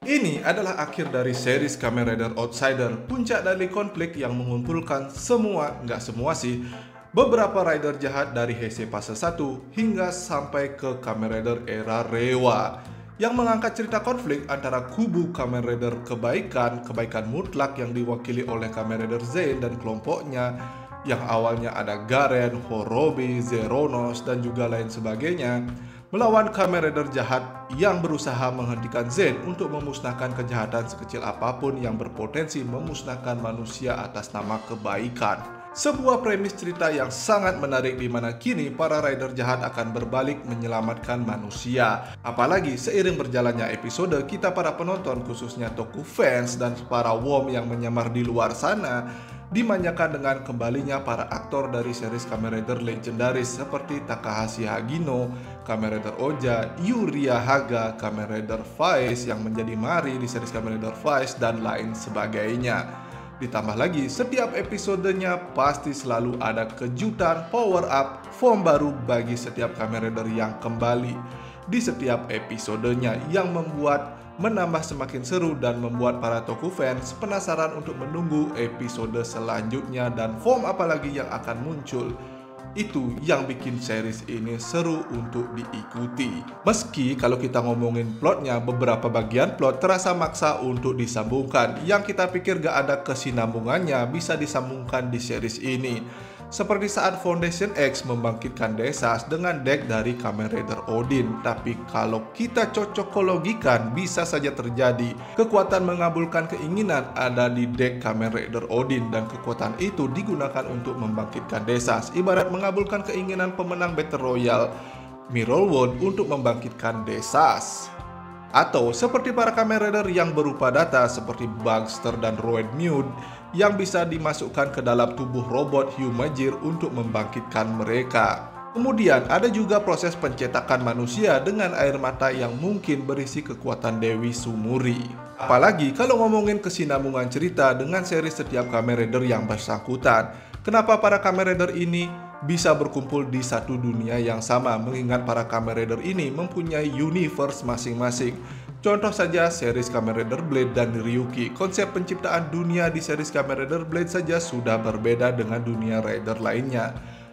Ini adalah akhir dari series Kamen Rider Outsider, puncak dari konflik yang mengumpulkan nggak semua sih, beberapa rider jahat dari Heisei Fase 1 hingga sampai ke Kamen Rider era Reiwa, yang mengangkat cerita konflik antara kubu Kamen Rider kebaikan mutlak yang diwakili oleh Kamen Rider Zen dan kelompoknya, yang awalnya ada Garen, Horobi, Zeronos, dan juga lain sebagainya, melawan Kamen Rider jahat yang berusaha menghentikan Zen untuk memusnahkan kejahatan sekecil apapun yang berpotensi memusnahkan manusia atas nama kebaikan. Sebuah premis cerita yang sangat menarik di mana kini para rider jahat akan berbalik menyelamatkan manusia. Apalagi seiring berjalannya episode, kita para penonton khususnya Toku fans dan para WOM yang menyamar di luar sana dimanjakan dengan kembalinya para aktor dari series Kamen Rider legendaris seperti Takahashi Hagino, Kamen Rider Oja, Yuria Haga, Kamen Rider Vice yang menjadi Mari di series Kamen Rider Vice, dan lain sebagainya. Ditambah lagi, setiap episodenya pasti selalu ada kejutan, power up, form baru bagi setiap Kamen Rider yang kembali di setiap episodenya, yang menambah semakin seru dan membuat para Toku fans penasaran untuk menunggu episode selanjutnya dan form apalagi yang akan muncul. Itu yang bikin series ini seru untuk diikuti. Meski kalau kita ngomongin plotnya, beberapa bagian plot terasa maksa untuk disambungkan, yang kita pikir gak ada kesinambungannya bisa disambungkan di series ini. Seperti saat Foundation X membangkitkan Desas dengan deck dari Kamen Rider Odin. Tapi kalau kita cocokologikan, bisa saja terjadi kekuatan mengabulkan keinginan ada di deck Kamen Rider Odin, dan kekuatan itu digunakan untuk membangkitkan Desas, ibarat mengabulkan keinginan pemenang Battle Royale Mirror World untuk membangkitkan Desas. Atau seperti para Kamen Rider yang berupa data seperti Bugster dan Roid Mute yang bisa dimasukkan ke dalam tubuh robot Humajir untuk membangkitkan mereka. Kemudian ada juga proses pencetakan manusia dengan air mata yang mungkin berisi kekuatan Dewi Sumuri. Apalagi kalau ngomongin kesinambungan cerita dengan seri setiap Kamen Rider yang bersangkutan. Kenapa para Kamen Rider ini bisa berkumpul di satu dunia yang sama, mengingat para Kamen Rider ini mempunyai universe masing-masing. Contoh saja series Kamen Rider Blade dan Ryuki. Konsep penciptaan dunia di series Kamen Rider Blade saja sudah berbeda dengan dunia rider lainnya.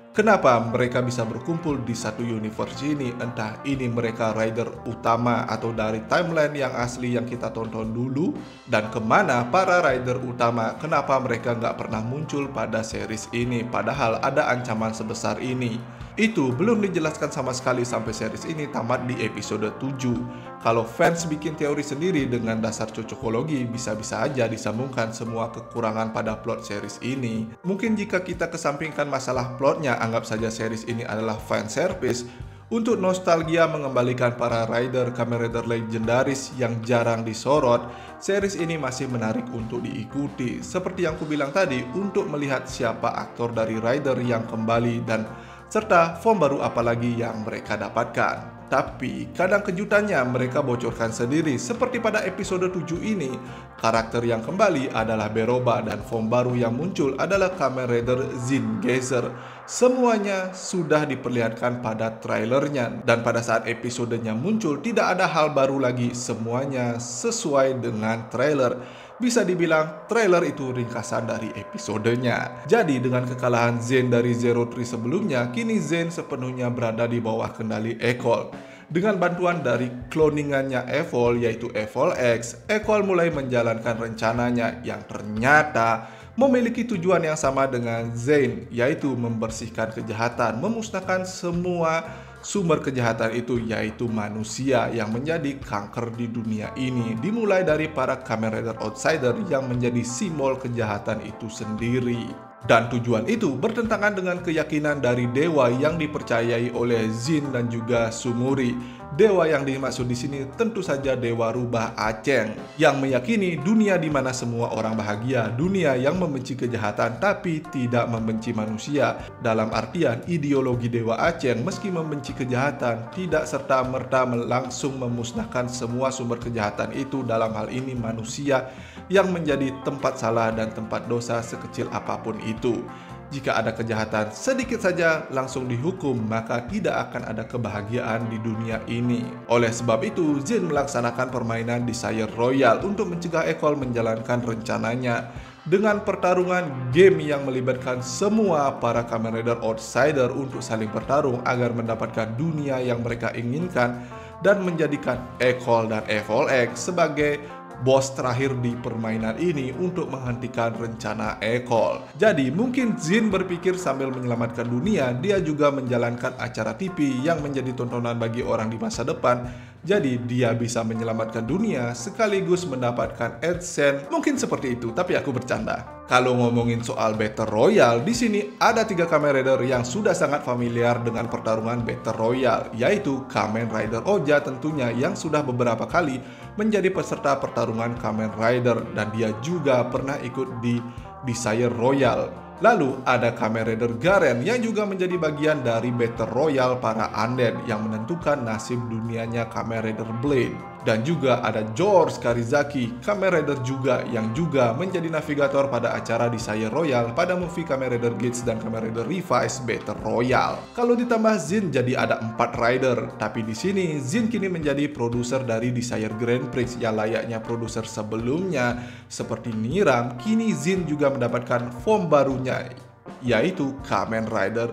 Kenapa mereka bisa berkumpul di satu universe ini? Entah ini mereka rider utama atau dari timeline yang asli yang kita tonton dulu, dan kemana para rider utama? Kenapa mereka nggak pernah muncul pada series ini padahal ada ancaman sebesar ini? Itu belum dijelaskan sama sekali sampai series ini tamat di episode 7. Kalau fans bikin teori sendiri dengan dasar cocokologi, bisa-bisa aja disambungkan semua kekurangan pada plot series ini. Mungkin jika kita kesampingkan masalah plotnya, anggap saja series ini adalah fan service untuk nostalgia mengembalikan para rider Kamen Rider legendaris yang jarang disorot. Series ini masih menarik untuk diikuti. Seperti yang kubilang tadi, untuk melihat siapa aktor dari rider yang kembali dan serta form baru apalagi yang mereka dapatkan. Tapi kadang kejutannya mereka bocorkan sendiri, seperti pada episode 7 ini. Karakter yang kembali adalah Beroba dan form baru yang muncul adalah Kamen Rider Zin Geyser. Semuanya sudah diperlihatkan pada trailernya, dan pada saat episodenya muncul tidak ada hal baru lagi, semuanya sesuai dengan trailer. Bisa dibilang trailer itu ringkasan dari episodenya. Jadi dengan kekalahan Zen dari Zero Three sebelumnya, kini Zen sepenuhnya berada di bawah kendali Ecol. Dengan bantuan dari cloningannya Evol yaitu Evol X, Ecol mulai menjalankan rencananya yang ternyata memiliki tujuan yang sama dengan Zen, yaitu membersihkan kejahatan, memusnahkan semua sumber kejahatan itu, yaitu manusia yang menjadi kanker di dunia ini. Dimulai dari para Kamen Rider Outsider yang menjadi simbol kejahatan itu sendiri. Dan tujuan itu bertentangan dengan keyakinan dari dewa yang dipercayai oleh Zin dan juga Sumuri. Dewa yang dimaksud di sini tentu saja Dewa Rubah Aceng, yang meyakini dunia di mana semua orang bahagia, dunia yang membenci kejahatan tapi tidak membenci manusia. Dalam artian ideologi Dewa Aceng, meski membenci kejahatan, tidak serta-merta langsung memusnahkan semua sumber kejahatan itu, dalam hal ini manusia yang menjadi tempat salah dan tempat dosa sekecil apapun itu. Jika ada kejahatan sedikit saja langsung dihukum, maka tidak akan ada kebahagiaan di dunia ini. Oleh sebab itu, Jin melaksanakan permainan Desire Royale untuk mencegah Ecole menjalankan rencananya dengan pertarungan game yang melibatkan semua para Kamen Rider Outsider untuk saling bertarung agar mendapatkan dunia yang mereka inginkan dan menjadikan Ecole dan FOLX sebagai bos terakhir di permainan ini untuk menghentikan rencana Ecole. Jadi mungkin Jin berpikir sambil menyelamatkan dunia, dia juga menjalankan acara TV yang menjadi tontonan bagi orang di masa depan. Jadi dia bisa menyelamatkan dunia sekaligus mendapatkan AdSense. Mungkin seperti itu, tapi aku bercanda. Kalau ngomongin soal Battle Royale, di sini ada 3 Kamen Rider yang sudah sangat familiar dengan pertarungan Battle Royale, yaitu Kamen Rider Oja tentunya yang sudah beberapa kali menjadi peserta pertarungan Kamen Rider dan dia juga pernah ikut di Desire Royale. Lalu ada Kamen Rider Garen yang juga menjadi bagian dari Battle Royale para Undead yang menentukan nasib dunianya Kamen Rider Blade. Dan juga ada George Karizaki, Kamen Rider juga yang juga menjadi navigator pada acara Desire Royale pada movie Kamen Rider Geats dan Kamen Rider Revice Battle Royale. Kalau ditambah Jin jadi ada 4 rider, tapi di sini Jin kini menjadi produser dari Desire Grand Prix yang layaknya produser sebelumnya seperti Niram. Kini Jin juga mendapatkan form barunya, yaitu Kamen Rider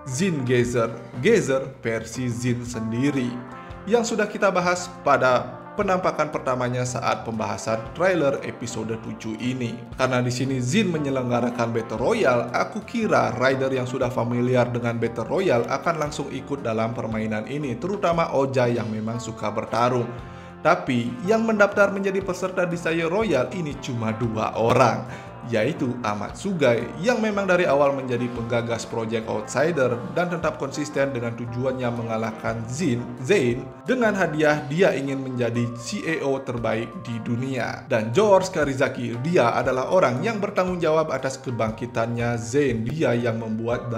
Jin Geyser versi Jin sendiri yang sudah kita bahas pada penampakan pertamanya saat pembahasan trailer episode 7 ini. Karena di sini Jin menyelenggarakan Battle Royale, aku kira rider yang sudah familiar dengan Battle Royale akan langsung ikut dalam permainan ini, terutama Oja yang memang suka bertarung. Tapi yang mendaftar menjadi peserta Desire Royale ini cuma 2 orang, yaitu Ahmad Sugai yang memang dari awal menjadi penggagas Project Outsider dan tetap konsisten dengan tujuannya mengalahkan Zain dengan hadiah dia ingin menjadi CEO terbaik di dunia. Dan George Karizaki, dia adalah orang yang bertanggung jawab atas kebangkitannya Zain, dia yang membuat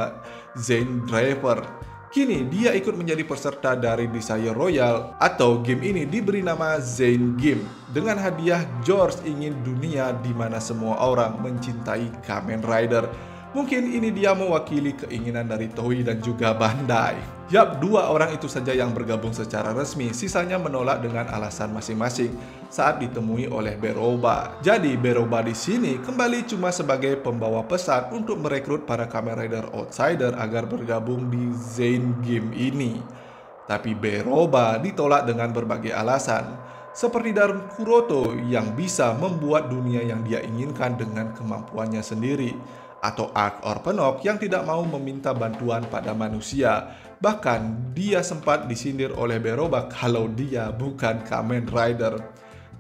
Zain Driver. Kini dia ikut menjadi peserta dari Desire Royale atau game ini diberi nama Zain Game. Dengan hadiah, George ingin dunia di mana semua orang mencintai Kamen Rider. Mungkin ini dia mewakili keinginan dari Toei dan juga Bandai. Yap, 2 orang itu saja yang bergabung secara resmi, sisanya menolak dengan alasan masing-masing saat ditemui oleh Beroba. Jadi Beroba di sini kembali cuma sebagai pembawa pesan untuk merekrut para Kamen Rider Outsider agar bergabung di Zain Game ini. Tapi Beroba ditolak dengan berbagai alasan, seperti Darun Kuroto yang bisa membuat dunia yang dia inginkan dengan kemampuannya sendiri, atau Ark Orpenok yang tidak mau meminta bantuan pada manusia. Bahkan dia sempat disindir oleh Beroba kalau dia bukan Kamen Rider.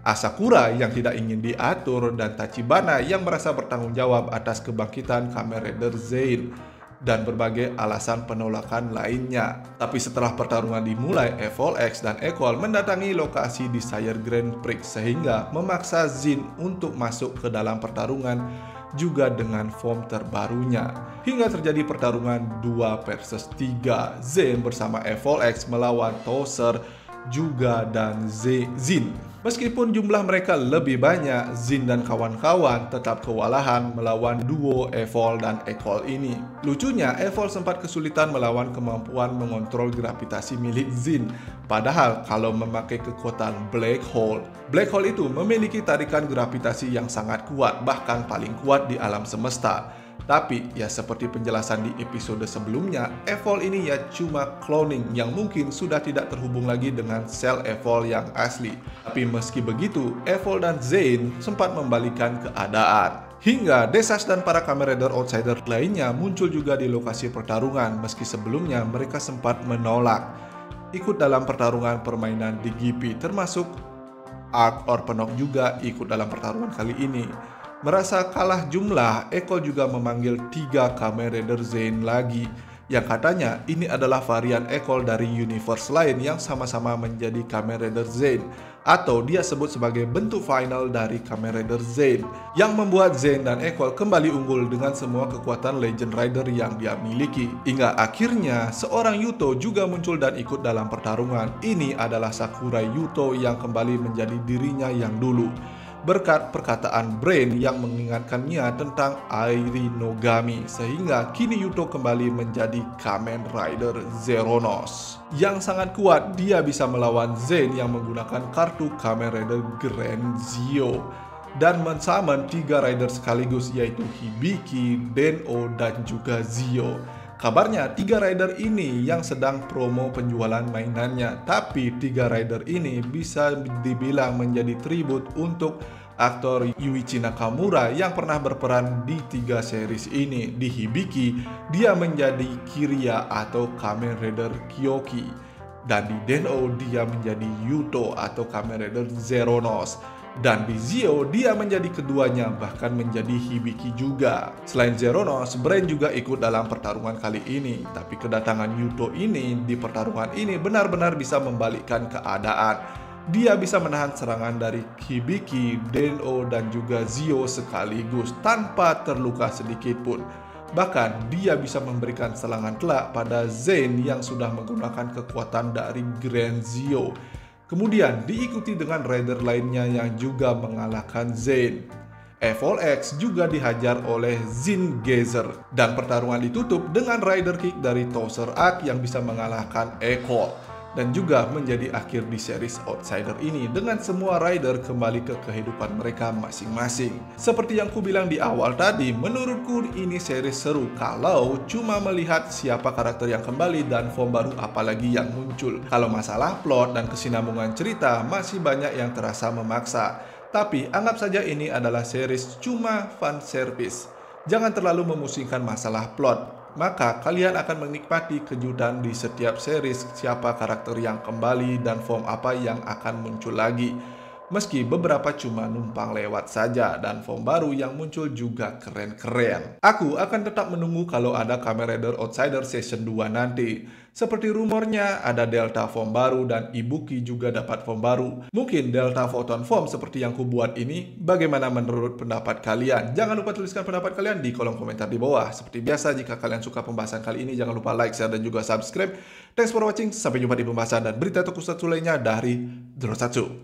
Asakura yang tidak ingin diatur dan Tachibana yang merasa bertanggung jawab atas kebangkitan Kamen Rider Zain dan berbagai alasan penolakan lainnya. Tapi setelah pertarungan dimulai, FOLX dan Ecole mendatangi lokasi Desire Grand Prix sehingga memaksa Jin untuk masuk ke dalam pertarungan juga dengan form terbarunya. Hingga terjadi pertarungan 2 versus 3. Zain bersama FOLX melawan Tozer juga dan Zin. Meskipun jumlah mereka lebih banyak, Jin dan kawan-kawan tetap kewalahan melawan duo Evol dan Ecole ini. Lucunya, Evol sempat kesulitan melawan kemampuan mengontrol gravitasi milik Jin. Padahal kalau memakai kekuatan Black Hole itu memiliki tarikan gravitasi yang sangat kuat, bahkan paling kuat di alam semesta. Tapi ya seperti penjelasan di episode sebelumnya, Evol ini ya cuma cloning yang mungkin sudah tidak terhubung lagi dengan sel Evol yang asli. Tapi meski begitu, Evol dan Zain sempat membalikan keadaan. Hingga Desas dan para Kamen Rider Outsider lainnya muncul juga di lokasi pertarungan, meski sebelumnya mereka sempat menolak ikut dalam pertarungan permainan di GP, termasuk Ark Orpenok juga ikut dalam pertarungan kali ini. Merasa kalah jumlah, Ecole juga memanggil 3 Kamen Rider Zain lagi, yang katanya ini adalah varian Ecole dari universe lain yang sama-sama menjadi Kamen Rider Zain, atau dia sebut sebagai bentuk final dari Kamen Rider Zain, yang membuat Zain dan Ecole kembali unggul dengan semua kekuatan Legend Rider yang dia miliki. Hingga akhirnya seorang Yuto juga muncul dan ikut dalam pertarungan. Ini adalah Sakurai Yuto yang kembali menjadi dirinya yang dulu. berkat perkataan Brain yang mengingatkannya tentang Airinogami, sehingga kini Yuto kembali menjadi Kamen Rider Zeronos. Yang sangat kuat, dia bisa melawan Zen yang menggunakan kartu Kamen Rider Grand Zio dan men-summon 3 rider sekaligus, yaitu Hibiki, Den-O, dan juga Zio. Kabarnya 3 rider ini yang sedang promo penjualan mainannya, tapi 3 rider ini bisa dibilang menjadi tribut untuk aktor Yuichi Nakamura yang pernah berperan di 3 series ini. Di Hibiki, dia menjadi Kiria atau Kamen Rider Kyoki, dan di Den-O dia menjadi Yuto atau Kamen Rider Zeronos. Dan di Zio dia menjadi keduanya, bahkan menjadi Hibiki juga. Selain Zeronos, Brain juga ikut dalam pertarungan kali ini. Tapi kedatangan Yuto ini di pertarungan ini benar-benar bisa membalikkan keadaan. Dia bisa menahan serangan dari Hibiki, Den-O, dan juga Zio sekaligus tanpa terluka sedikit pun. Bahkan dia bisa memberikan serangan telak pada Zen yang sudah menggunakan kekuatan dari Grand Zio. Kemudian diikuti dengan rider lainnya yang juga mengalahkan Zen. Evol X juga dihajar oleh Zin Gezer, dan pertarungan ditutup dengan rider kick dari Tozer Arc yang bisa mengalahkan Eko, dan juga menjadi akhir di series Outsider ini dengan semua rider kembali ke kehidupan mereka masing-masing. Seperti yang ku bilang di awal tadi, menurutku ini series seru kalau cuma melihat siapa karakter yang kembali dan form baru apalagi yang muncul. Kalau masalah plot dan kesinambungan cerita masih banyak yang terasa memaksa. Tapi anggap saja ini adalah series cuma fan service. Jangan terlalu memusingkan masalah plot, maka kalian akan menikmati kejutan di setiap series, siapa karakter yang kembali dan form apa yang akan muncul lagi. Meski beberapa cuma numpang lewat saja dan form baru yang muncul juga keren-keren. Aku akan tetap menunggu kalau ada Kamen Rider Outsider Season 2 nanti. Seperti rumornya ada Delta form baru dan Ibuki juga dapat form baru. Mungkin Delta Photon form seperti yang ku buat ini. Bagaimana menurut pendapat kalian? Jangan lupa tuliskan pendapat kalian di kolom komentar di bawah. Seperti biasa, jika kalian suka pembahasan kali ini jangan lupa like, share, dan juga subscribe. Thanks for watching. Sampai jumpa di pembahasan dan berita terkusat lainnya dari Drosatsu.